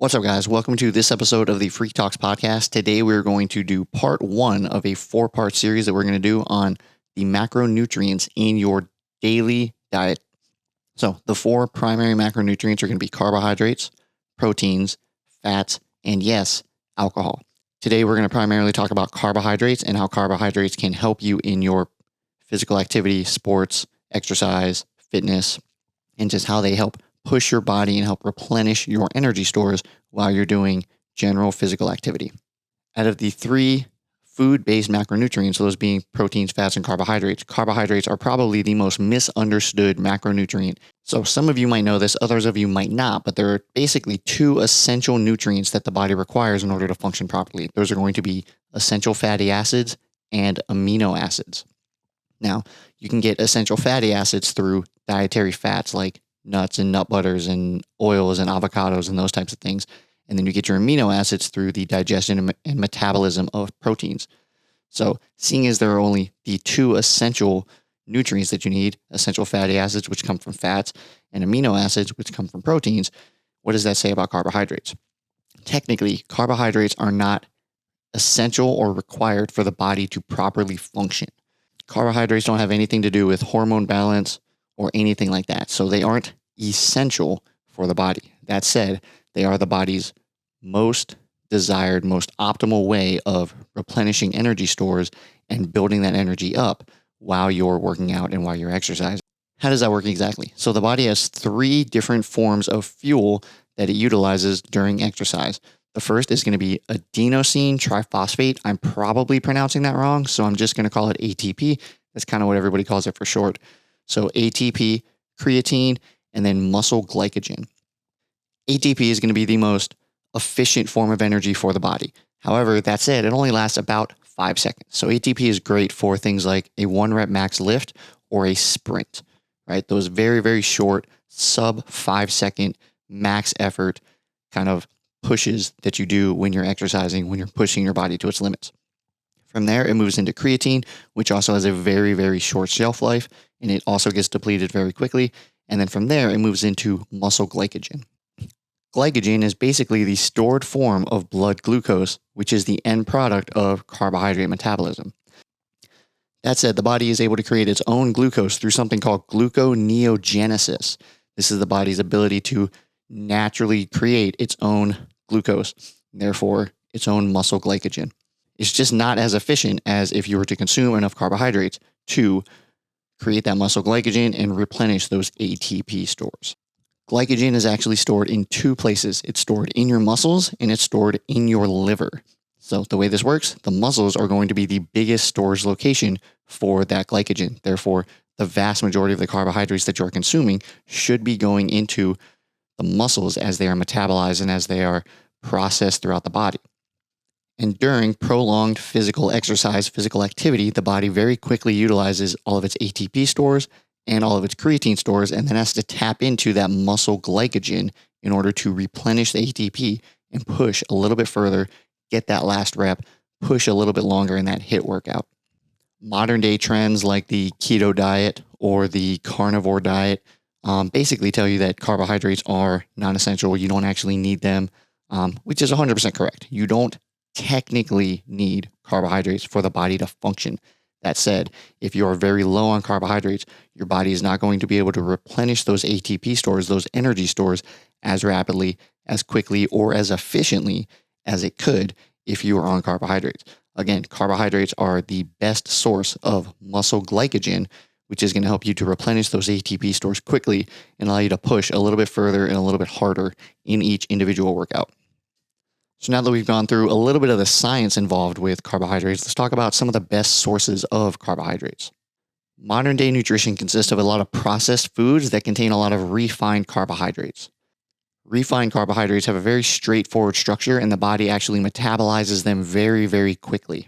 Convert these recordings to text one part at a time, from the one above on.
What's up, guys? Welcome to this episode of the FREQ Talks Podcast. Today, we're going to do part one of a four-part series that we're going to do on the macronutrients in your daily diet. So the four primary macronutrients are going to be carbohydrates, proteins, fats, and yes, alcohol. Today, we're going to primarily talk about carbohydrates and how carbohydrates can help you in your physical activity, sports, exercise, fitness, and just how they help push your body and help replenish your energy stores while you're doing general physical activity. Out of the three food-based macronutrients, those being proteins, fats, and carbohydrates are probably the most misunderstood macronutrient. So some of you might know this, others of you might not, but there are basically two essential nutrients that the body requires in order to function properly. Those are going to be essential fatty acids and amino acids. Now, you can get essential fatty acids through dietary fats like nuts and nut butters and oils and avocados and those types of things. And then you get your amino acids through the digestion and metabolism of proteins. So seeing as there are only the two essential nutrients that you need, essential fatty acids, which come from fats, and amino acids, which come from proteins, what does that say about carbohydrates? Technically, carbohydrates are not essential or required for the body to properly function. Carbohydrates don't have anything to do with hormone balance or anything like that. So they aren't essential for the body. That said, they are the body's most desired, most optimal way of replenishing energy stores and building that energy up while you're working out and while you're exercising. How does that work exactly? So the body has three different forms of fuel that it utilizes during exercise. The first is going to be adenosine triphosphate. I'm probably pronouncing that wrong, so I'm just going to call it ATP. That's kind of what everybody calls it for short. So ATP, creatine, and then muscle glycogen. ATP is going to be the most efficient form of energy for the body. However, that said, it only lasts about 5 seconds. So ATP is great for things like a 1 rep max lift or a sprint, right? Those very, very short, sub 5 second max effort kind of pushes that you do when you're exercising, when you're pushing your body to its limits. From there, it moves into creatine, which also has a very, very short shelf life, and it also gets depleted very quickly. And then from there, it moves into muscle glycogen. Glycogen is basically the stored form of blood glucose, which is the end product of carbohydrate metabolism. That said, the body is able to create its own glucose through something called gluconeogenesis. This is the body's ability to naturally create its own glucose, therefore its own muscle glycogen. It's just not as efficient as if you were to consume enough carbohydrates to create that muscle glycogen and replenish those ATP stores. Glycogen is actually stored in two places. It's stored in your muscles and it's stored in your liver. So the way this works, the muscles are going to be the biggest storage location for that glycogen. Therefore, the vast majority of the carbohydrates that you're consuming should be going into the muscles as they are metabolized and as they are processed throughout the body. And during prolonged physical exercise, physical activity, the body very quickly utilizes all of its ATP stores and all of its creatine stores, and then has to tap into that muscle glycogen in order to replenish the ATP and push a little bit further, get that last rep, push a little bit longer in that HIIT workout. Modern day trends like the keto diet or the carnivore diet basically tell you that carbohydrates are non-essential. You don't actually need them, which is 100% correct. You don't technically need carbohydrates for the body to function. That said, if you are very low on carbohydrates, your body is not going to be able to replenish those ATP stores, those energy stores, as rapidly, as quickly, or as efficiently as it could if you were on carbohydrates. Again, carbohydrates are the best source of muscle glycogen, which is going to help you to replenish those ATP stores quickly and allow you to push a little bit further and a little bit harder in each individual workout. So now that we've gone through a little bit of the science involved with carbohydrates, let's talk about some of the best sources of carbohydrates. Modern day nutrition consists of a lot of processed foods that contain a lot of refined carbohydrates. Refined carbohydrates have a very straightforward structure, and the body actually metabolizes them very, very quickly,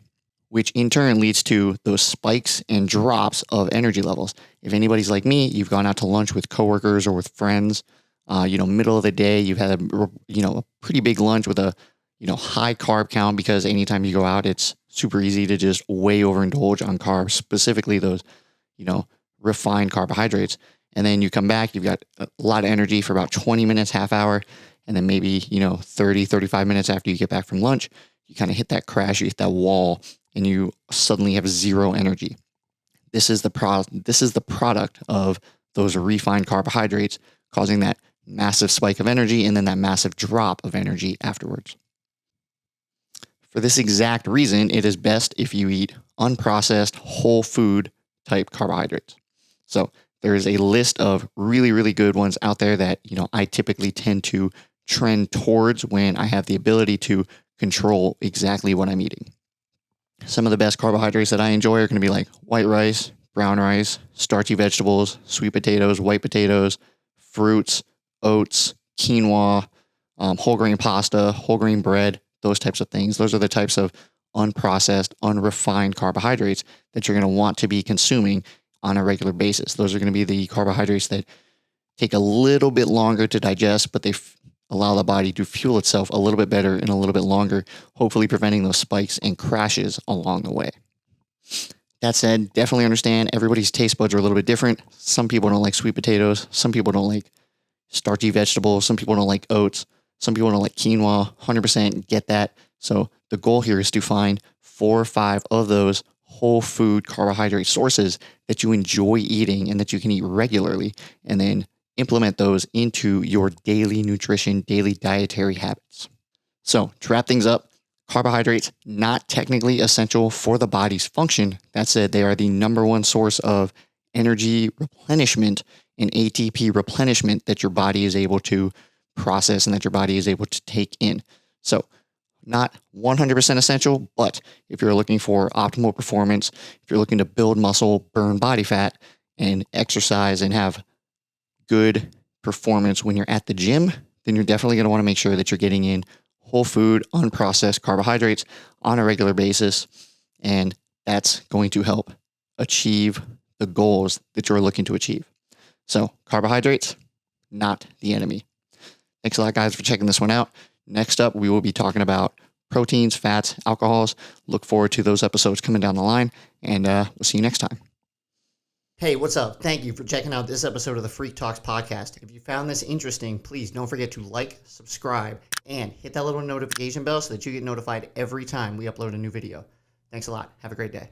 which in turn leads to those spikes and drops of energy levels. If anybody's like me, you've gone out to lunch with coworkers or with friends, middle of the day, you've had a pretty big lunch with a high carb count, because anytime you go out, it's super easy to just way overindulge on carbs, specifically those, refined carbohydrates. And then you come back, you've got a lot of energy for about 20 minutes, half hour, And then maybe, 30, 35 minutes after you get back from lunch, you kind of hit that crash, you hit that wall, and you suddenly have zero energy. This is the product of those refined carbohydrates causing that massive spike of energy and then that massive drop of energy afterwards. For this exact reason, it is best if you eat unprocessed whole food type carbohydrates. So there is a list of really, really good ones out there that, I typically tend to trend towards when I have the ability to control exactly what I'm eating. Some of the best carbohydrates that I enjoy are going to be like white rice, brown rice, starchy vegetables, sweet potatoes, white potatoes, fruits, oats, quinoa, whole grain pasta, whole grain bread, those types of things. Those are the types of unprocessed, unrefined carbohydrates that you're going to want to be consuming on a regular basis. Those are going to be the carbohydrates that take a little bit longer to digest, but they allow the body to fuel itself a little bit better and a little bit longer, hopefully preventing those spikes and crashes along the way. That said, definitely understand everybody's taste buds are a little bit different. Some people don't like sweet potatoes. Some people don't like starchy vegetables. Some people don't like oats. Some people don't like quinoa. 100% get that. So the goal here is to find 4 or 5 of those whole food carbohydrate sources that you enjoy eating and that you can eat regularly, and then implement those into your daily nutrition, daily dietary habits. So to wrap things up, carbohydrates, not technically essential for the body's function. That said, they are the number one source of energy replenishment and ATP replenishment that your body is able to process and that your body is able to take in. So not 100% essential, but if you're looking for optimal performance, if you're looking to build muscle, burn body fat, and exercise and have good performance when you're at the gym, then you're definitely going to want to make sure that you're getting in whole food, unprocessed carbohydrates on a regular basis. And that's going to help achieve the goals that you're looking to achieve. So carbohydrates, not the enemy. Thanks a lot, guys, for checking this one out. Next up, we will be talking about proteins, fats, alcohols. Look forward to those episodes coming down the line, and we'll see you next time. Hey, what's up? Thank you for checking out this episode of the FREQ Talks Podcast. If you found this interesting, please don't forget to like, subscribe, and hit that little notification bell so that you get notified every time we upload a new video. Thanks a lot. Have a great day.